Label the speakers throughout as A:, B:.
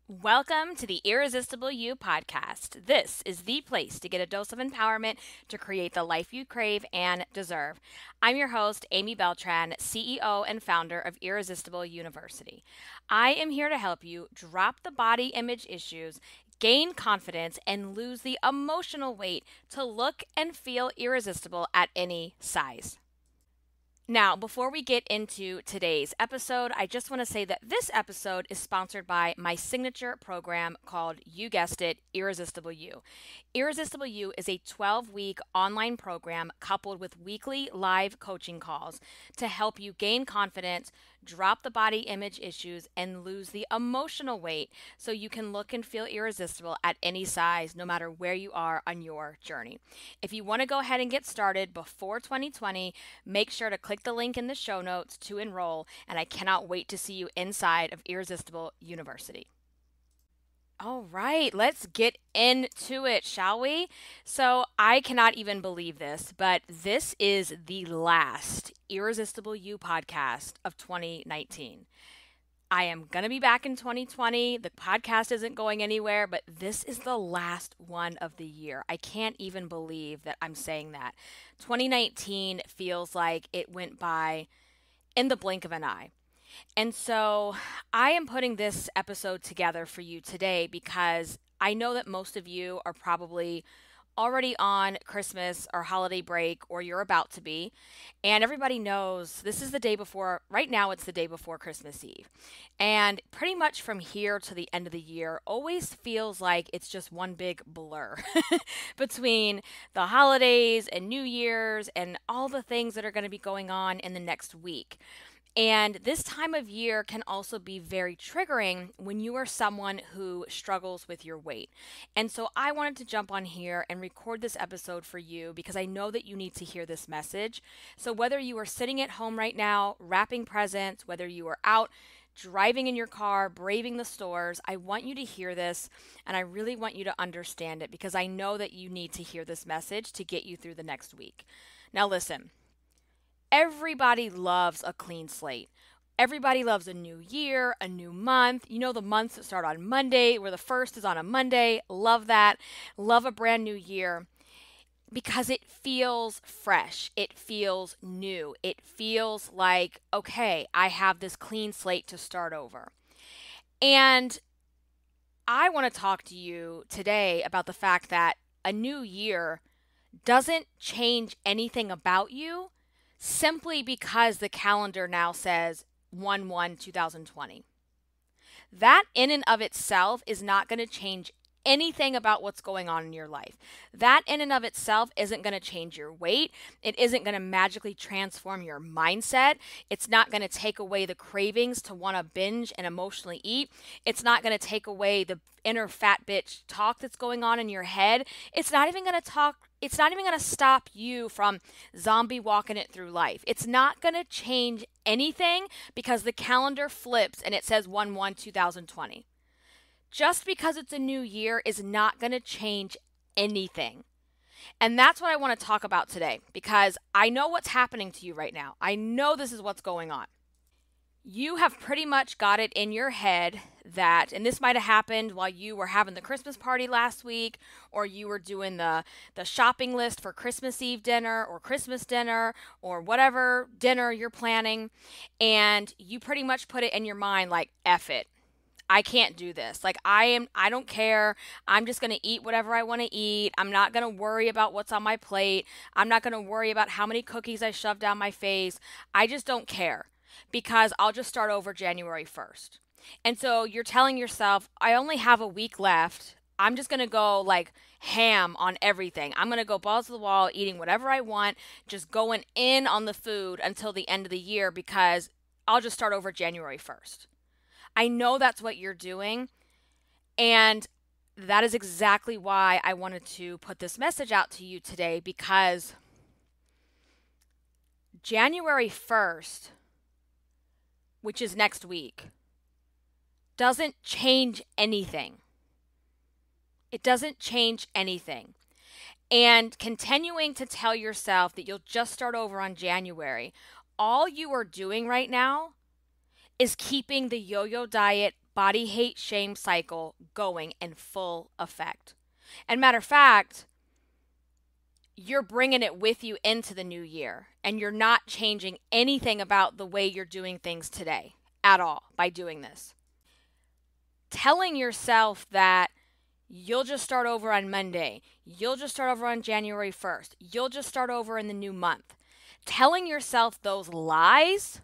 A: Welcome to the Irresistible You podcast. This is the place to get a dose of empowerment to create the life you crave and deserve. I'm your host, Amy Beltran, CEO and founder of Irresistible University. I am here to help you drop the body image issues, gain confidence, and lose the emotional weight to look and feel irresistible at any size. Now, before we get into today's episode, I just want to say that this episode is sponsored by my signature program called, you guessed it, Irresistible You. Irresistible You is a 12-week online program coupled with weekly live coaching calls to help you gain confidence, drop the body image issues, and lose the emotional weight so you can look and feel irresistible at any size, no matter where you are on your journey. If you want to go ahead and get started before 2020, make sure to click the link in the show notes to enroll, and I cannot wait to see you inside of Irresistible University. All right, let's get into it, shall we? So, I cannot even believe this, but this is the last Irresistible You podcast of 2019. I am going to be back in 2020. The podcast isn't going anywhere, but this is the last one of the year. I can't even believe that I'm saying that. 2019 feels like it went by in the blink of an eye. And so I am putting this episode together for you today because I know that most of you are probably already on Christmas or holiday break, or you're about to be. And everybody knows this is the day before, right now it's the day before Christmas Eve. And pretty much from here to the end of the year always feels like it's just one big blur between the holidays and New Year's and all the things that are going to be going on in the next week. And this time of year can also be very triggering when you are someone who struggles with your weight. And so I wanted to jump on here and record this episode for you because I know that you need to hear this message. So whether you are sitting at home right now, wrapping presents, whether you are out driving in your car, braving the stores, I want you to hear this, and I really want you to understand it because I know that you need to hear this message to get you through the next week. Now listen. Everybody loves a clean slate. Everybody loves a new year, a new month. You know, the months that start on Monday, where the first is on a Monday. Love that. Love a brand new year because it feels fresh. It feels new. It feels like, okay, I have this clean slate to start over. And I want to talk to you today about the fact that a new year doesn't change anything about you simply because the calendar now says 1/1/2020. That in and of itself is not going to change anything about what's going on in your life. That in and of itself isn't going to change your weight. It isn't going to magically transform your mindset. It's not going to take away the cravings to want to binge and emotionally eat. It's not going to take away the inner fat bitch talk that's going on in your head. It's not even going to stop you from zombie walking it through life. It's not going to change anything because the calendar flips and it says 1/1/2020. Just because it's a new year is not going to change anything. And that's what I want to talk about today because I know what's happening to you right now. I know this is what's going on. You have pretty much got it in your head that, and this might have happened while you were having the Christmas party last week, or you were doing the shopping list for Christmas Eve dinner or Christmas dinner or whatever dinner you're planning, and you pretty much put it in your mind like, F it. I can't do this. Like I don't care. I'm just going to eat whatever I want to eat. I'm not going to worry about what's on my plate. I'm not going to worry about how many cookies I shove down my face. I just don't care because I'll just start over January 1st. And so you're telling yourself, I only have a week left. I'm just going to go like ham on everything. I'm going to go balls to the wall, eating whatever I want, just going in on the food until the end of the year because I'll just start over January 1st. I know that's what you're doing, and that is exactly why I wanted to put this message out to you today because January 1st, which is next week, doesn't change anything. It doesn't change anything. And continuing to tell yourself that you'll just start over on January, all you are doing right now is keeping the yo-yo diet body hate shame cycle going in full effect. And matter of fact, you're bringing it with you into the new year, and you're not changing anything about the way you're doing things today at all by doing this. Telling yourself that you'll just start over on Monday, you'll just start over on January 1st, you'll just start over in the new month. Telling yourself those lies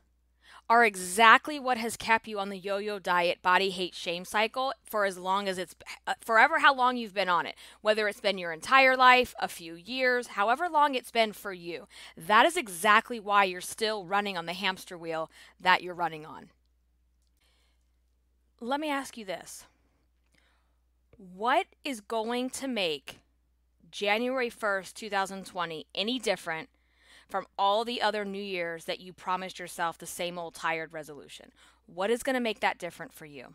A: are exactly what has kept you on the yo-yo diet body hate shame cycle for as long as it's forever, how long you've been on it, whether it's been your entire life, a few years, however long it's been for you. That is exactly why you're still running on the hamster wheel that you're running on. Let me ask you this. What is going to make January 1st, 2020 any different from all the other New Year's that you promised yourself the same old tired resolution? What is going to make that different for you?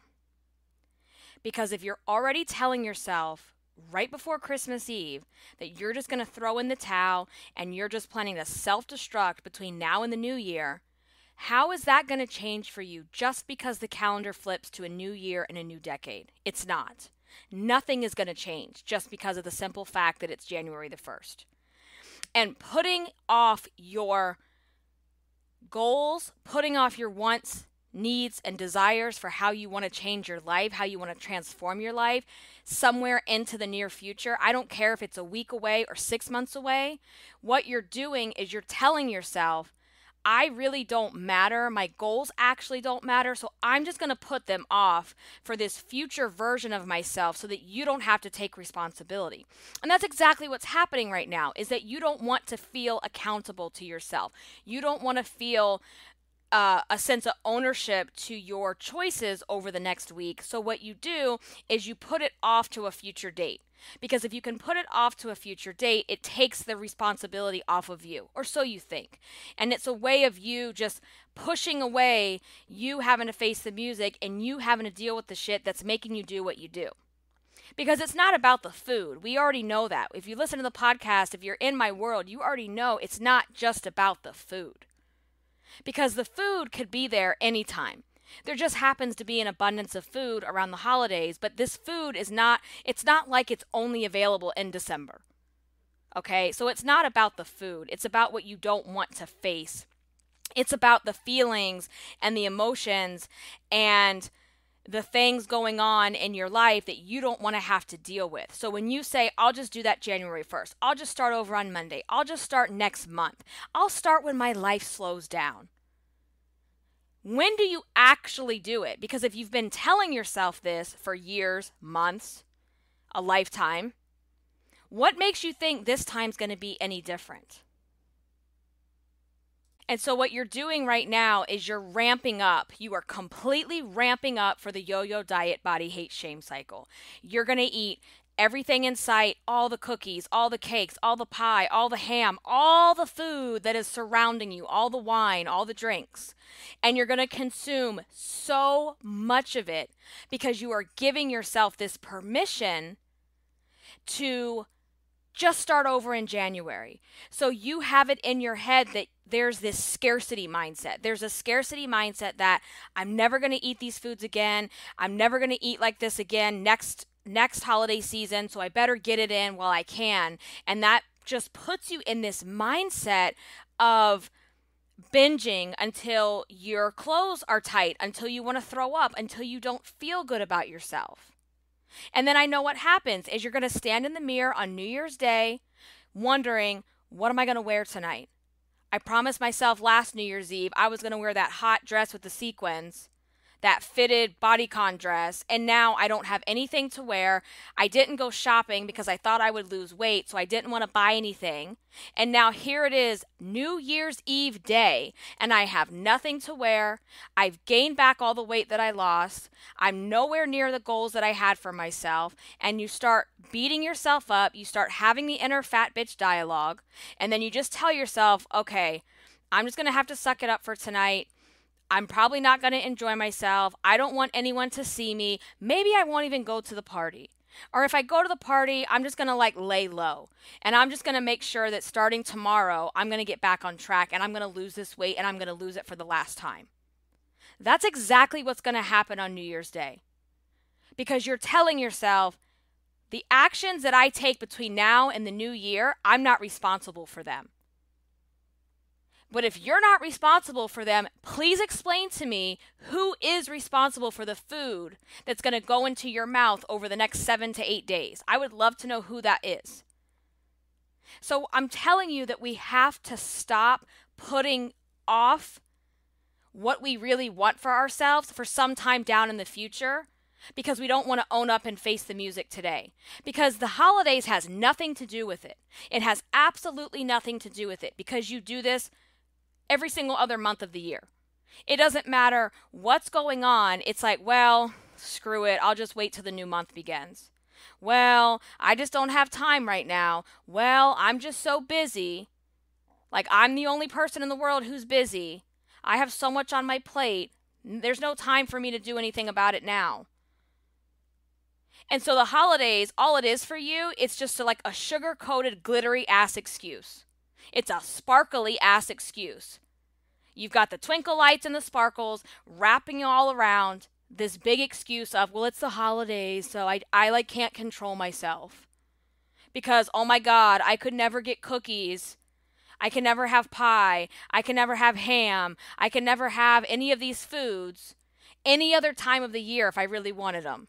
A: Because if you're already telling yourself right before Christmas Eve that you're just going to throw in the towel and you're just planning to self-destruct between now and the new year, how is that going to change for you just because the calendar flips to a new year and a new decade? It's not. Nothing is going to change just because of the simple fact that it's January the 1st. And putting off your goals, putting off your wants, needs, and desires for how you want to change your life, how you want to transform your life somewhere into the near future. I don't care if it's a week away or 6 months away. What you're doing is you're telling yourself, I really don't matter. My goals actually don't matter. So I'm just going to put them off for this future version of myself so that you don't have to take responsibility. And that's exactly what's happening right now, is that you don't want to feel accountable to yourself. You don't want to feel a sense of ownership to your choices over the next week. So what you do is you put it off to a future date. Because if you can put it off to a future date, it takes the responsibility off of you, or so you think. And it's a way of you just pushing away you having to face the music and you having to deal with the shit that's making you do what you do. Because it's not about the food. We already know that. If you listen to the podcast, if you're in my world, you already know it's not just about the food. Because the food could be there anytime. There just happens to be an abundance of food around the holidays, but this food is not, it's not like it's only available in December. Okay, so it's not about the food. It's about what you don't want to face. It's about the feelings and the emotions and the things going on in your life that you don't want to have to deal with. So when you say, I'll just do that January 1st, I'll just start over on Monday, I'll just start next month, I'll start when my life slows down. When do you actually do it? Because if you've been telling yourself this for years, months, a lifetime, what makes you think this time's going to be any different? And so what you're doing right now is you're ramping up. You are completely ramping up for the yo-yo diet body hate shame cycle. You're going to eat everything in sight, all the cookies, all the cakes, all the pie, all the ham, all the food that is surrounding you, all the wine, all the drinks. And you're going to consume so much of it because you are giving yourself this permission to just start over in January. So you have it in your head that there's this scarcity mindset. There's a scarcity mindset that I'm never going to eat these foods again. I'm never going to eat like this again next holiday season, so I better get it in while I can. And that just puts you in this mindset of binging until your clothes are tight, until you want to throw up, until you don't feel good about yourself. And then I know what happens is you're going to stand in the mirror on New Year's Day wondering, what am I going to wear tonight? I promised myself last New Year's Eve I was going to wear that hot dress with the sequins, that fitted bodycon dress, and now I don't have anything to wear. I didn't go shopping because I thought I would lose weight, so I didn't want to buy anything. And now here it is, New Year's Eve day, and I have nothing to wear. I've gained back all the weight that I lost. I'm nowhere near the goals that I had for myself. And you start beating yourself up. You start having the inner fat bitch dialogue. And then you just tell yourself, okay, I'm just going to have to suck it up for tonight. I'm probably not going to enjoy myself. I don't want anyone to see me. Maybe I won't even go to the party. Or if I go to the party, I'm just going to lay low. And I'm just going to make sure that starting tomorrow, I'm going to get back on track and I'm going to lose this weight and I'm going to lose it for the last time. That's exactly what's going to happen on New Year's Day. Because you're telling yourself, the actions that I take between now and the new year, I'm not responsible for them. But if you're not responsible for them, please explain to me who is responsible for the food that's going to go into your mouth over the next 7 to 8 days. I would love to know who that is. So I'm telling you that we have to stop putting off what we really want for ourselves for some time down in the future, because we don't want to own up and face the music today. Because the holidays has nothing to do with it. It has absolutely nothing to do with it, because you do this every single other month of the year. It doesn't matter what's going on. It's like, well, screw it. I'll just wait till the new month begins. Well, I just don't have time right now. Well, I'm just so busy. Like, I'm the only person in the world who's busy. I have so much on my plate. There's no time for me to do anything about it now. And so the holidays, all it is for you, it's just like a sugar-coated, glittery ass excuse. It's a sparkly ass excuse. You've got the twinkle lights and the sparkles wrapping you all around this big excuse of, well, it's the holidays, so I like can't control myself. Because, oh my God, I could never get cookies. I can never have pie. I can never have ham. I can never have any of these foods any other time of the year if I really wanted them.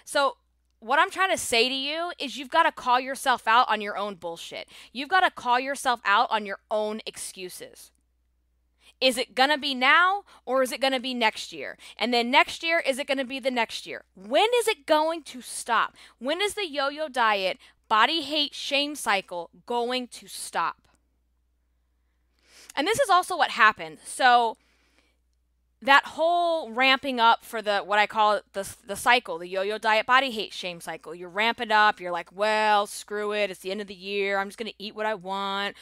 A: So what I'm trying to say to you is you've got to call yourself out on your own bullshit. You've got to call yourself out on your own excuses. Is it going to be now, or is it going to be next year? And then next year, is it going to be the next year? When is it going to stop? When is the yo-yo diet, body hate, shame cycle going to stop? And this is also what happened. So that whole ramping up for the, what I call it, the cycle, the yo-yo diet, body hate, shame cycle. You're ramping up. You're like, well, screw it. It's the end of the year. I'm just going to eat what I want.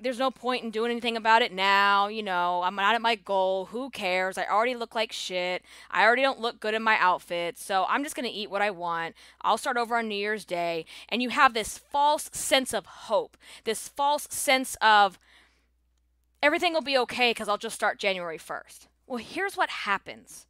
A: There's no point in doing anything about it now. I'm not at my goal. Who cares? I already look like shit. I already don't look good in my outfit. So I'm just going to eat what I want. I'll start over on New Year's Day. And you have this false sense of hope, this false sense of, everything will be okay because I'll just start January 1st. Well, here's what happens.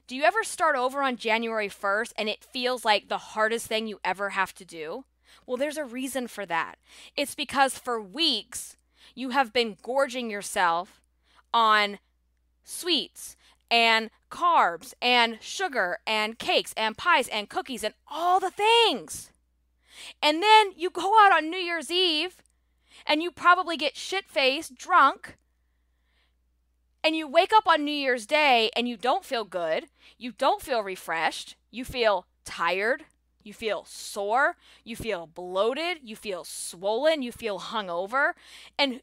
A: Do you ever start over on January 1st and it feels like the hardest thing you ever have to do? Well, there's a reason for that. It's because for weeks you have been gorging yourself on sweets and carbs and sugar and cakes and pies and cookies and all the things. And then you go out on New Year's Eve and you probably get shit-faced, drunk, and you wake up on New Year's Day and you don't feel good, you don't feel refreshed, you feel tired, you feel sore, you feel bloated, you feel swollen, you feel hungover, and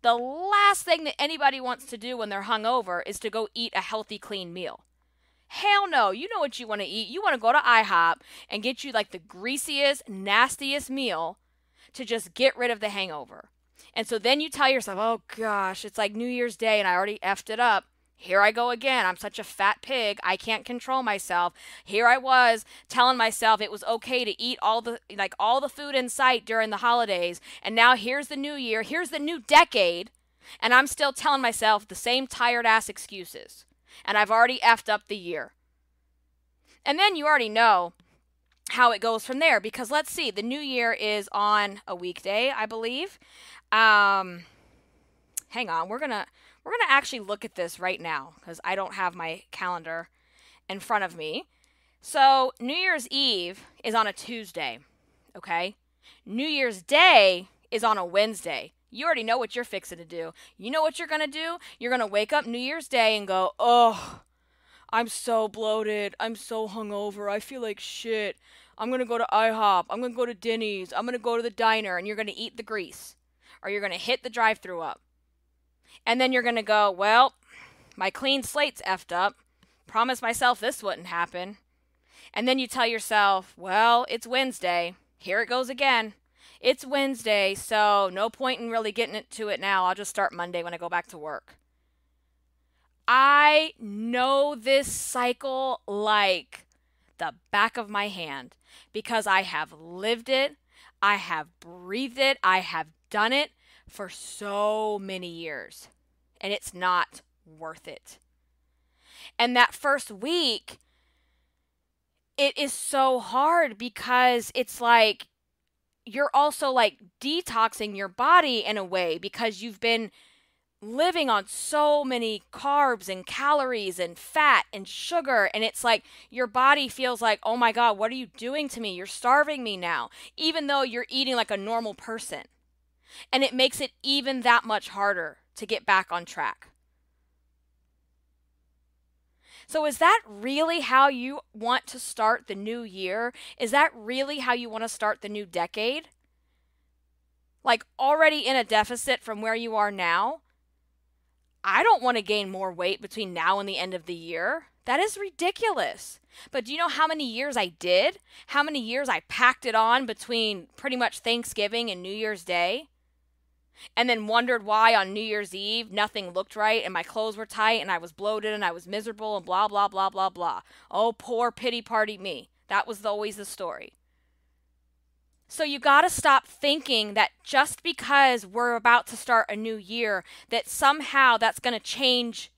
A: the last thing that anybody wants to do when they're hungover is to go eat a healthy, clean meal. Hell no. You know what you want to eat. You want to go to IHOP and get you like the greasiest, nastiest meal to just get rid of the hangover. And so then you tell yourself, oh gosh, it's like New Year's Day and I already effed it up. Here I go again. I'm such a fat pig. I can't control myself. Here I was telling myself it was okay to eat all the food in sight during the holidays. And now here's the new year. Here's the new decade. And I'm still telling myself the same tired ass excuses. And I've already effed up the year. And then you already know how it goes from there, because let's see, the new year is on a weekday, I believe. Hang on, we're gonna actually look at this right now because I don't have my calendar in front of me. So New Year's Eve is on a Tuesday, okay? New Year's Day is on a Wednesday. You already know what you're fixing to do. You know what you're gonna do? You're gonna wake up New Year's Day and go, oh, I'm so bloated. I'm so hungover. I feel like shit. I'm going to go to IHOP. I'm going to go to Denny's. I'm going to go to the diner, and you're going to eat the grease. Or you're going to hit the drive-thru up. And then you're going to go, well, my clean slate's effed up. Promised myself this wouldn't happen. And then you tell yourself, well, it's Wednesday. Here it goes again. It's Wednesday, so no point in really getting into it now. I'll just start Monday when I go back to work. I know this cycle like the back of my hand because I have lived it, I have breathed it, I have done it for so many years, and it's not worth it. And that first week, it is so hard because it's like you're also like detoxing your body in a way because you've been living on so many carbs and calories and fat and sugar, and it's like your body feels like, oh my God, what are you doing to me? You're starving me now, even though you're eating like a normal person. And it makes it even that much harder to get back on track. So is that really how you want to start the new year? Is that really how you want to start the new decade? Like already in a deficit from where you are now? I don't want to gain more weight between now and the end of the year. That is ridiculous. But do you know how many years I did? How many years I packed it on between pretty much Thanksgiving and New Year's Day? And then wondered why on New Year's Eve nothing looked right and my clothes were tight and I was bloated and I was miserable and blah, blah, blah, blah, blah. Oh, poor pity party me. That was always the story. So you got to stop thinking that just because we're about to start a new year, that somehow that's going to change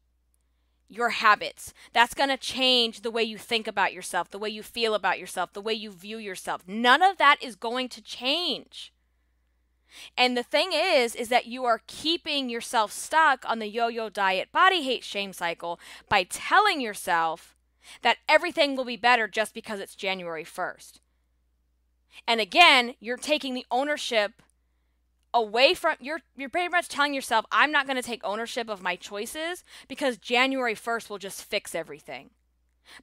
A: your habits. That's going to change the way you think about yourself, the way you feel about yourself, the way you view yourself. None of that is going to change. And the thing is that you are keeping yourself stuck on the yo-yo diet body hate shame cycle by telling yourself that everything will be better just because it's January 1st. And again, you're taking the ownership away from, you're pretty much telling yourself, I'm not going to take ownership of my choices because January 1st will just fix everything.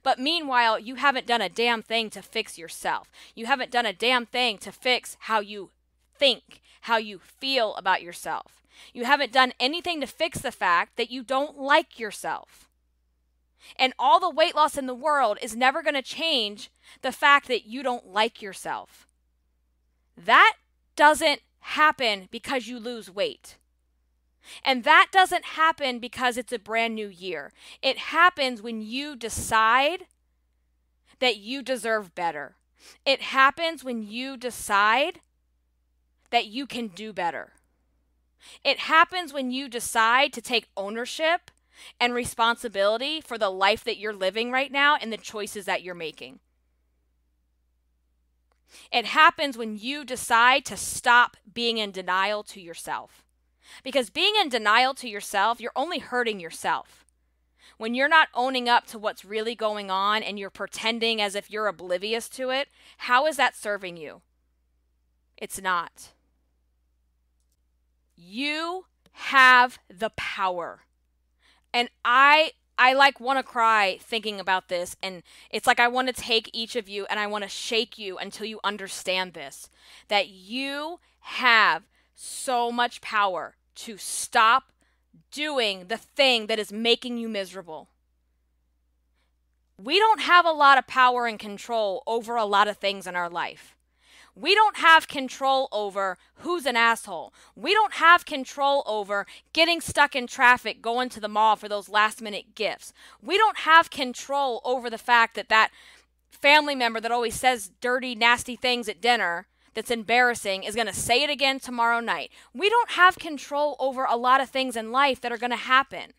A: But meanwhile, you haven't done a damn thing to fix yourself. You haven't done a damn thing to fix how you think, how you feel about yourself. You haven't done anything to fix the fact that you don't like yourself. And all the weight loss in the world is never going to change the fact that you don't like yourself. That doesn't happen because you lose weight. And that doesn't happen because it's a brand new year. It happens when you decide that you deserve better. It happens when you decide that you can do better. It happens when you decide to take ownership and responsibility for the life that you're living right now and the choices that you're making. It happens when you decide to stop being in denial to yourself. Because being in denial to yourself, you're only hurting yourself. When you're not owning up to what's really going on and you're pretending as if you're oblivious to it, how is that serving you? It's not. You have the power. And I like want to cry thinking about this, and it's like I want to take each of you and I want to shake you until you understand this, that you have so much power to stop doing the thing that is making you miserable. We don't have a lot of power and control over a lot of things in our life. We don't have control over who's an asshole. We don't have control over getting stuck in traffic going to the mall for those last minute gifts. We don't have control over the fact that family member that always says dirty, nasty things at dinner that's embarrassing is going to say it again tomorrow night. We don't have control over a lot of things in life that are going to happen.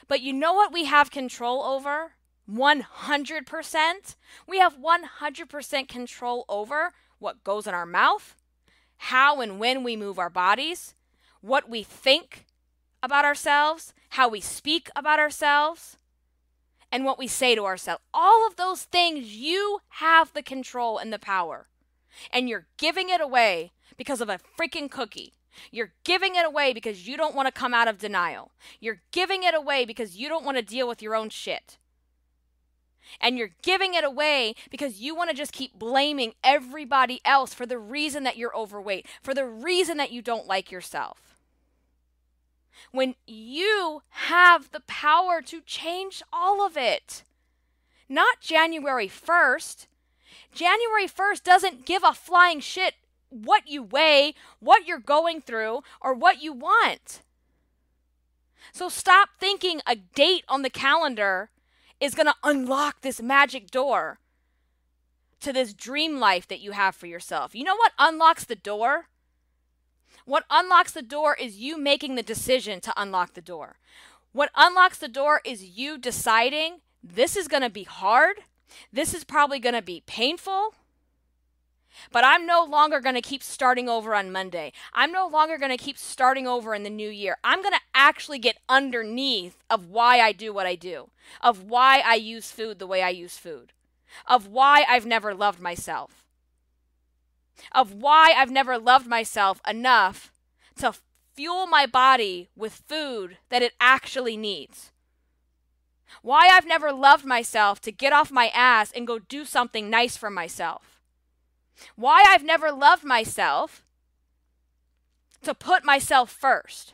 A: But you know what we have control over? 100%. We have 100% control over what goes in our mouth, how and when we move our bodies, what we think about ourselves, how we speak about ourselves, and what we say to ourselves. All of those things, you have the control and the power. And you're giving it away because of a freaking cookie. You're giving it away because you don't want to come out of denial. You're giving it away because you don't want to deal with your own shit. And you're giving it away because you want to just keep blaming everybody else for the reason that you're overweight, for the reason that you don't like yourself. When you have the power to change all of it. Not January 1st. January 1st doesn't give a flying shit what you weigh, what you're going through, or what you want. So stop thinking a date on the calendar is going to unlock this magic door to this dream life that you have for yourself. You know what unlocks the door? What unlocks the door is you making the decision to unlock the door. What unlocks the door is you deciding this is going to be hard. This is probably going to be painful. But I'm no longer going to keep starting over on Monday. I'm no longer going to keep starting over in the new year. I'm going to actually get underneath of why I do what I do, of why I use food the way I use food, of why I've never loved myself, of why I've never loved myself enough to fuel my body with food that it actually needs. Why I've never loved myself to get off my ass and go do something nice for myself. Why I've never loved myself to put myself first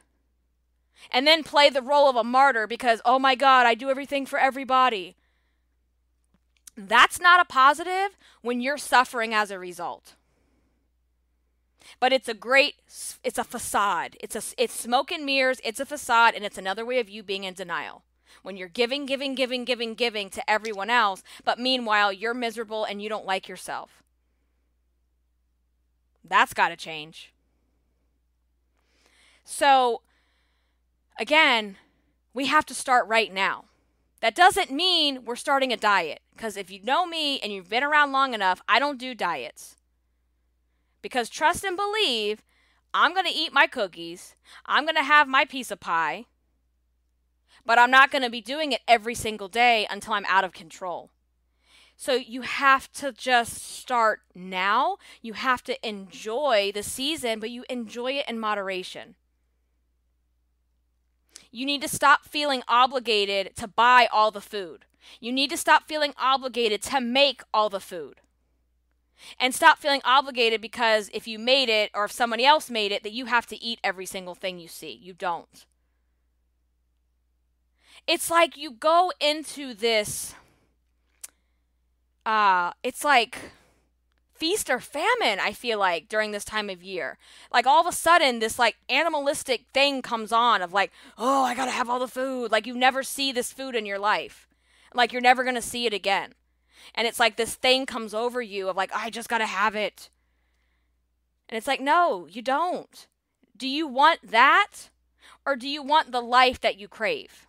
A: and then play the role of a martyr because, oh my God, I do everything for everybody. That's not a positive when you're suffering as a result. But it's a facade. It's smoke and mirrors, it's a facade, and it's another way of you being in denial. When you're giving to everyone else, but meanwhile, you're miserable and you don't like yourself. That's got to change. So, again, we have to start right now. That doesn't mean we're starting a diet, because if you know me and you've been around long enough, I don't do diets. Because trust and believe, I'm going to eat my cookies, I'm going to have my piece of pie, but I'm not going to be doing it every single day until I'm out of control. So you have to just start now. You have to enjoy the season, but you enjoy it in moderation. You need to stop feeling obligated to buy all the food. You need to stop feeling obligated to make all the food. And stop feeling obligated because if you made it or if somebody else made it, that you have to eat every single thing you see. You don't. It's like you go into this... it's like feast or famine, I feel like, during this time of year. Like all of a sudden, this like animalistic thing comes on of like, oh, I gotta have all the food. Like you never see this food in your life. Like you're never gonna see it again. And it's like this thing comes over you of like, I just gotta have it. And it's like, no, you don't. Do you want that? Or do you want the life that you crave?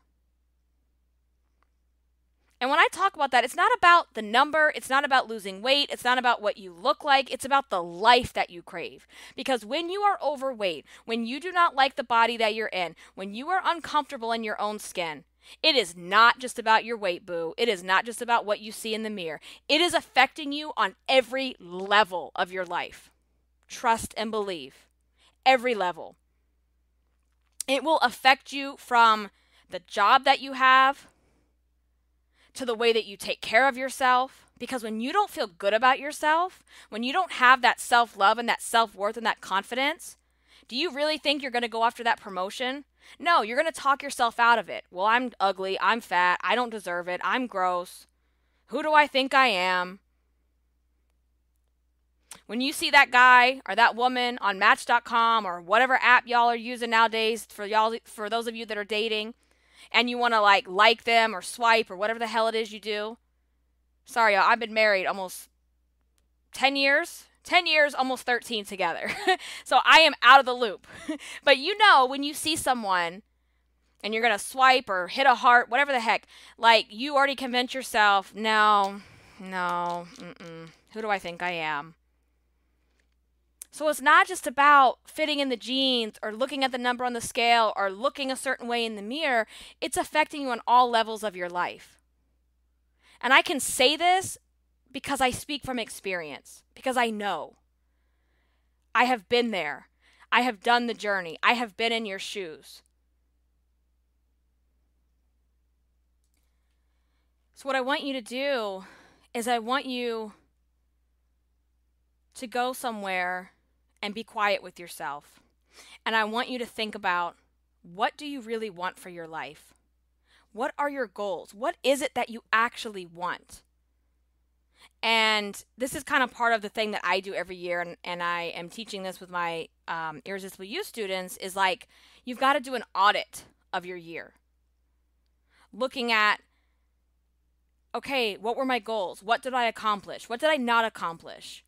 A: And when I talk about that, it's not about the number, it's not about losing weight, it's not about what you look like, it's about the life that you crave. Because when you are overweight, when you do not like the body that you're in, when you are uncomfortable in your own skin, it is not just about your weight, boo. It is not just about what you see in the mirror. It is affecting you on every level of your life. Trust and believe. Every level. It will affect you from the job that you have, to the way that you take care of yourself. Because when you don't feel good about yourself, when you don't have that self-love and that self-worth and that confidence, do you really think you're going to go after that promotion? No, you're going to talk yourself out of it. Well, I'm ugly, I'm fat, I don't deserve it, I'm gross. Who do I think I am? When you see that guy or that woman on Match.com or whatever app y'all are using nowadays for those of you that are dating, and you want to like them or swipe or whatever the hell it is you do. Sorry, y'all, I've been married almost 10 years. 10 years, almost 13 together. So I am out of the loop. But you know when you see someone and you're going to swipe or hit a heart, whatever the heck, like you already convince yourself, no, who do I think I am? So it's not just about fitting in the jeans or looking at the number on the scale or looking a certain way in the mirror. It's affecting you on all levels of your life. And I can say this because I speak from experience, because I know. I have been there. I have done the journey. I have been in your shoes. So what I want you to do is I want you to go somewhere and be quiet with yourself. And I want you to think about, what do you really want for your life? What are your goals? What is it that you actually want? And this is kind of part of the thing that I do every year, and I am teaching this with my Irresistible You students, is like, you've got to do an audit of your year. Looking at, okay, what were my goals? What did I accomplish? What did I not accomplish?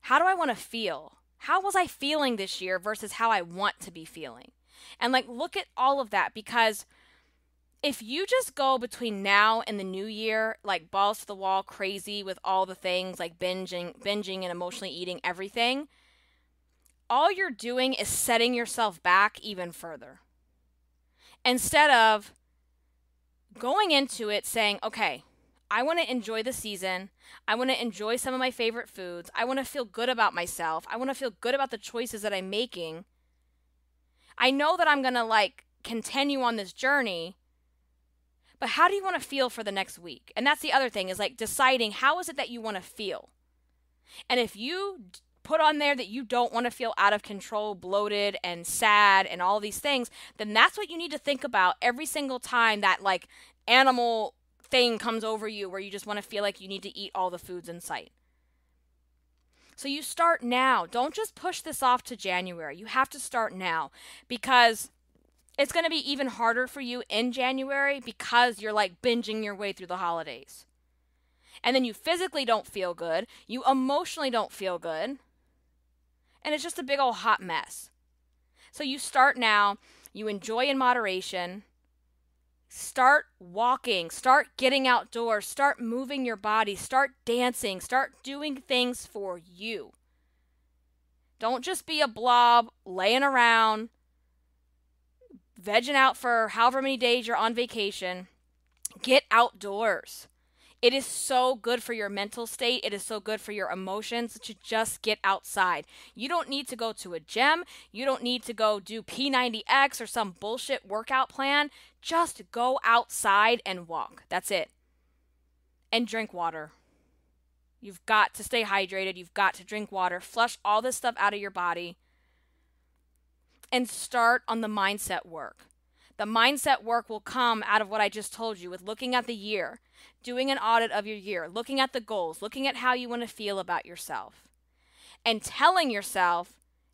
A: How do I want to feel? How was I feeling this year versus how I want to be feeling? And like, look at all of that, because if you just go between now and the new year, like balls to the wall, crazy with all the things like binging and emotionally eating everything, all you're doing is setting yourself back even further. Instead of going into it saying, okay, I want to enjoy the season. I want to enjoy some of my favorite foods. I want to feel good about myself. I want to feel good about the choices that I'm making. I know that I'm going to like continue on this journey, but how do you want to feel for the next week? And that's the other thing, is like deciding how is it that you want to feel. And if you put on there that you don't want to feel out of control, bloated and sad and all these things, then that's what you need to think about every single time that like animal thing comes over you where you just want to feel like you need to eat all the foods in sight. So you start now. Don't just push this off to January. You have to start now, because it's going to be even harder for you in January because you're like binging your way through the holidays. And then you physically don't feel good. You emotionally don't feel good. And it's just a big old hot mess. So you start now. You enjoy in moderation. Start walking. Start getting outdoors. Start moving your body. Start dancing. Start doing things for you. Don't just be a blob laying around, vegging out for however many days you're on vacation. Get outdoors. It is so good for your mental state. It is so good for your emotions to just get outside. You don't need to go to a gym. You don't need to go do P90X or some bullshit workout plan. Just go outside and walk. That's it. And drink water. You've got to stay hydrated. You've got to drink water. Flush all this stuff out of your body. And start on the mindset work. The mindset work will come out of what I just told you, with looking at the year, doing an audit of your year, looking at the goals, looking at how you want to feel about yourself, and telling yourself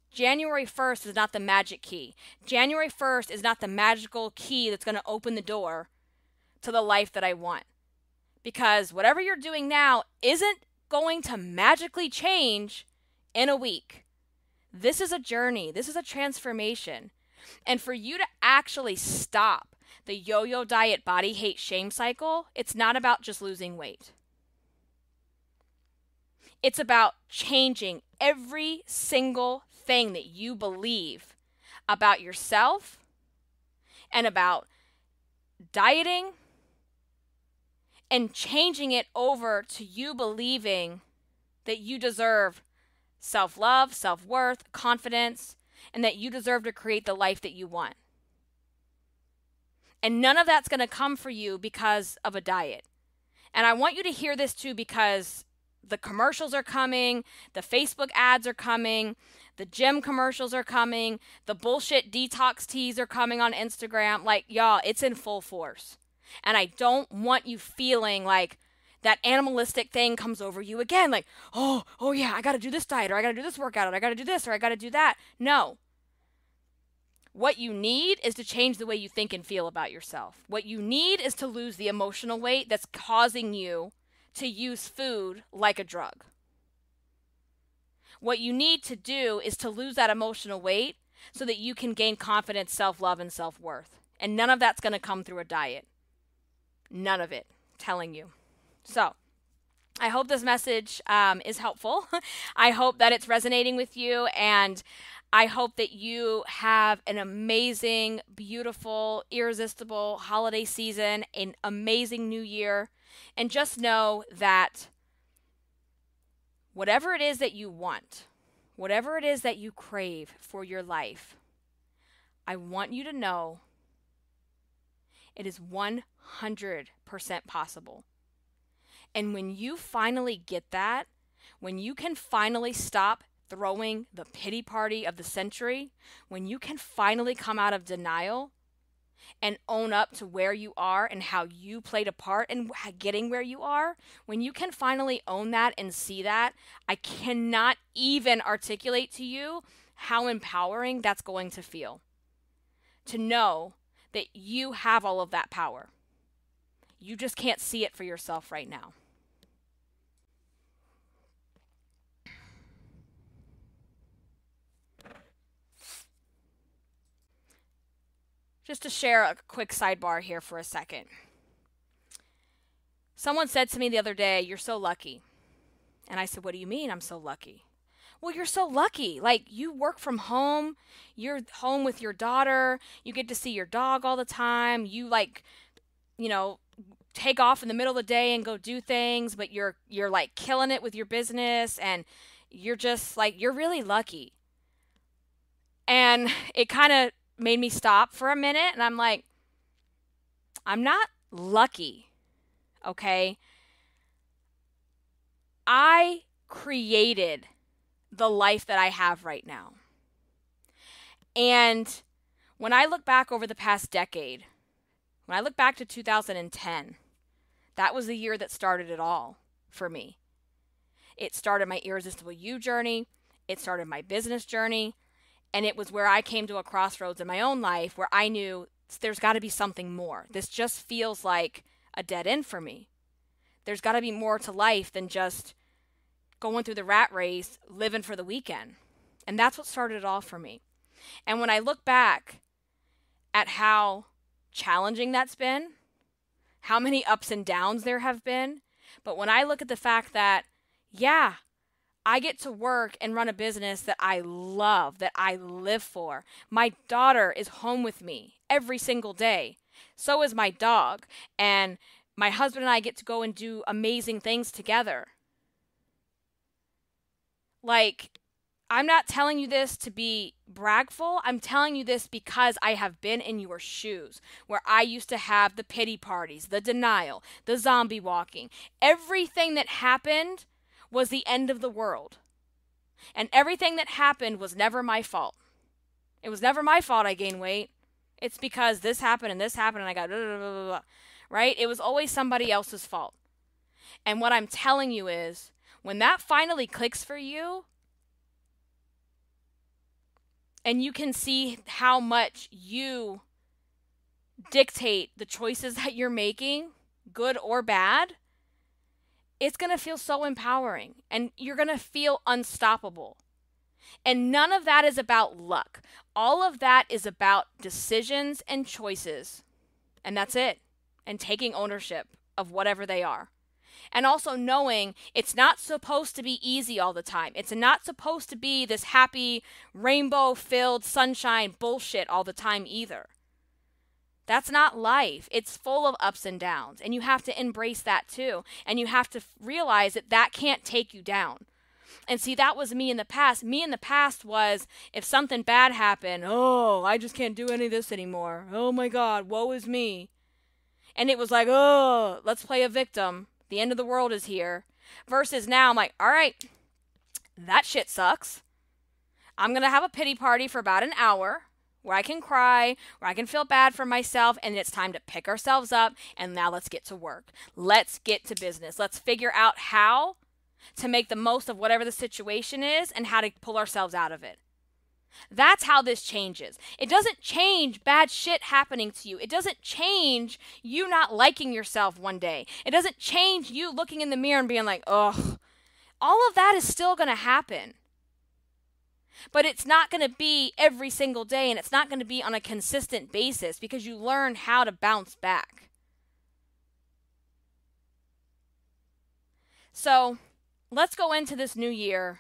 A: January 1st is not the magic key. January 1st is not the magical key that's going to open the door to the life that I want. Because whatever you're doing now isn't going to magically change in a week. This is a journey. This is a transformation. And for you to actually stop the yo-yo diet body hate shame cycle, it's not about just losing weight. It's about changing every single thing that you believe about yourself and about dieting, and changing it over to you believing that you deserve self-love, self-worth, confidence, and that you deserve to create the life that you want. And none of that's going to come for you because of a diet. And I want you to hear this too, because the commercials are coming, the Facebook ads are coming, the gym commercials are coming, the bullshit detox teas are coming on Instagram. Like, y'all, it's in full force. And I don't want you feeling like that animalistic thing comes over you again. Like, oh yeah, I got to do this diet, or I got to do this workout, or I got to do this, or I got to do that. No. What you need is to change the way you think and feel about yourself. What you need is to lose the emotional weight that's causing you to use food like a drug. What you need to do is to lose that emotional weight so that you can gain confidence, self-love, and self-worth. And none of that's going to come through a diet. None of it. I'm telling you. So, I hope this message is helpful. I hope that it's resonating with you, and I hope that you have an amazing, beautiful, irresistible holiday season, an amazing new year, and just know that whatever it is that you want, whatever it is that you crave for your life, I want you to know it is 100% possible. And when you finally get that, when you can finally stop throwing the pity party of the century, when you can finally come out of denial and own up to where you are and how you played a part in getting where you are, when you can finally own that and see that, I cannot even articulate to you how empowering that's going to feel. To know that you have all of that power. You just can't see it for yourself right now. just to share a quick sidebar here for a second. Someone said to me the other day, "You're so lucky." And I said, "What do you mean I'm so lucky?" "Well, you're so lucky. Like, you work from home. You're home with your daughter. You get to see your dog all the time. You, like, you know, take off in the middle of the day and go do things, but you're like killing it with your business, and you're just like, you're really lucky." And it kind of made me stop for a minute, and I'm like, I'm not lucky, okay? I created the life that I have right now. And when I look back over the past decade, when I look back to 2010, that was the year that started it all for me. It started my Irresistible You journey. It started my business journey. And it was where I came to a crossroads in my own life where I knew there's got to be something more. This just feels like a dead end for me. There's got to be more to life than just going through the rat race, living for the weekend. And that's what started it all for me. And when I look back at how challenging that's been, how many ups and downs there have been, but when I look at the fact that, yeah, I get to work and run a business that I love, that I live for. My daughter is home with me every single day. So is my dog. And my husband and I get to go and do amazing things together. Like, I'm not telling you this to be bragful. I'm telling you this because I have been in your shoes, where I used to have the pity parties, the denial, the zombie walking. Everything that happened was the end of the world. And everything that happened was never my fault. It was never my fault I gained weight. It's because this happened and I got blah, blah, blah, blah, right? It was always somebody else's fault. And what I'm telling you is, when that finally clicks for you, and you can see how much you dictate the choices that you're making, good or bad, it's going to feel so empowering, and you're going to feel unstoppable. And none of that is about luck. All of that is about decisions and choices. And that's it. And taking ownership of whatever they are. And also knowing it's not supposed to be easy all the time. It's not supposed to be this happy, rainbow-filled sunshine bullshit all the time either. That's not life. It's full of ups and downs, and you have to embrace that too. And you have to realize that that can't take you down. And see, that was me in the past. Me in the past was, if something bad happened, oh, I just can't do any of this anymore. Oh my God, woe is me. And it was like, oh, let's play a victim. The end of the world is here. Versus now, I'm like, all right, that shit sucks. I'm going to have a pity party for about an hour, where I can cry, where I can feel bad for myself, and it's time to pick ourselves up, and now let's get to work. Let's get to business. Let's figure out how to make the most of whatever the situation is and how to pull ourselves out of it. That's how this changes. It doesn't change bad shit happening to you. It doesn't change you not liking yourself one day. It doesn't change you looking in the mirror and being like, ugh. All of that is still going to happen. But it's not going to be every single day, and it's not going to be on a consistent basis, because you learn how to bounce back. So let's go into this new year.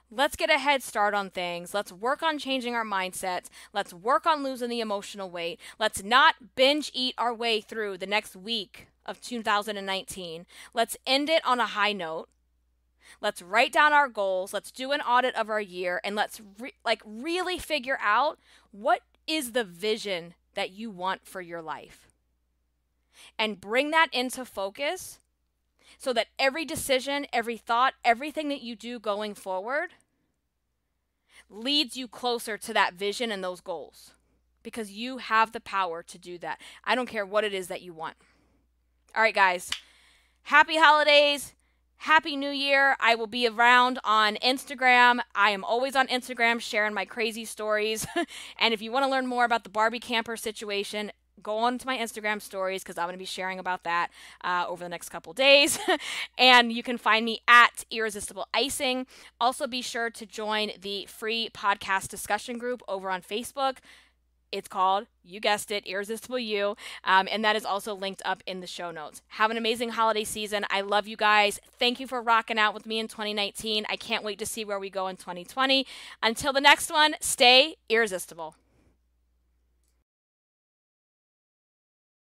A: Let's get a head start on things. Let's work on changing our mindsets. Let's work on losing the emotional weight. Let's not binge eat our way through the next week of 2019. Let's end it on a high note. Let's write down our goals. Let's do an audit of our year, and let's really figure out what is the vision that you want for your life. And bring that into focus so that every decision, every thought, everything that you do going forward leads you closer to that vision and those goals, because you have the power to do that. I don't care what it is that you want. All right, guys. Happy holidays. Happy New Year. I will be around on Instagram. I am always on Instagram sharing my crazy stories. And if you want to learn more about the Barbie camper situation, go on to my Instagram stories, because I'm going to be sharing about that over the next couple days. And you can find me at Irresistible Icing. Also, be sure to join the free podcast discussion group over on Facebook. It's called, you guessed it, Irresistible You. And that is also linked up in the show notes. Have an amazing holiday season. I love you guys. Thank you for rocking out with me in 2019. I can't wait to see where we go in 2020. Until the next one, stay irresistible.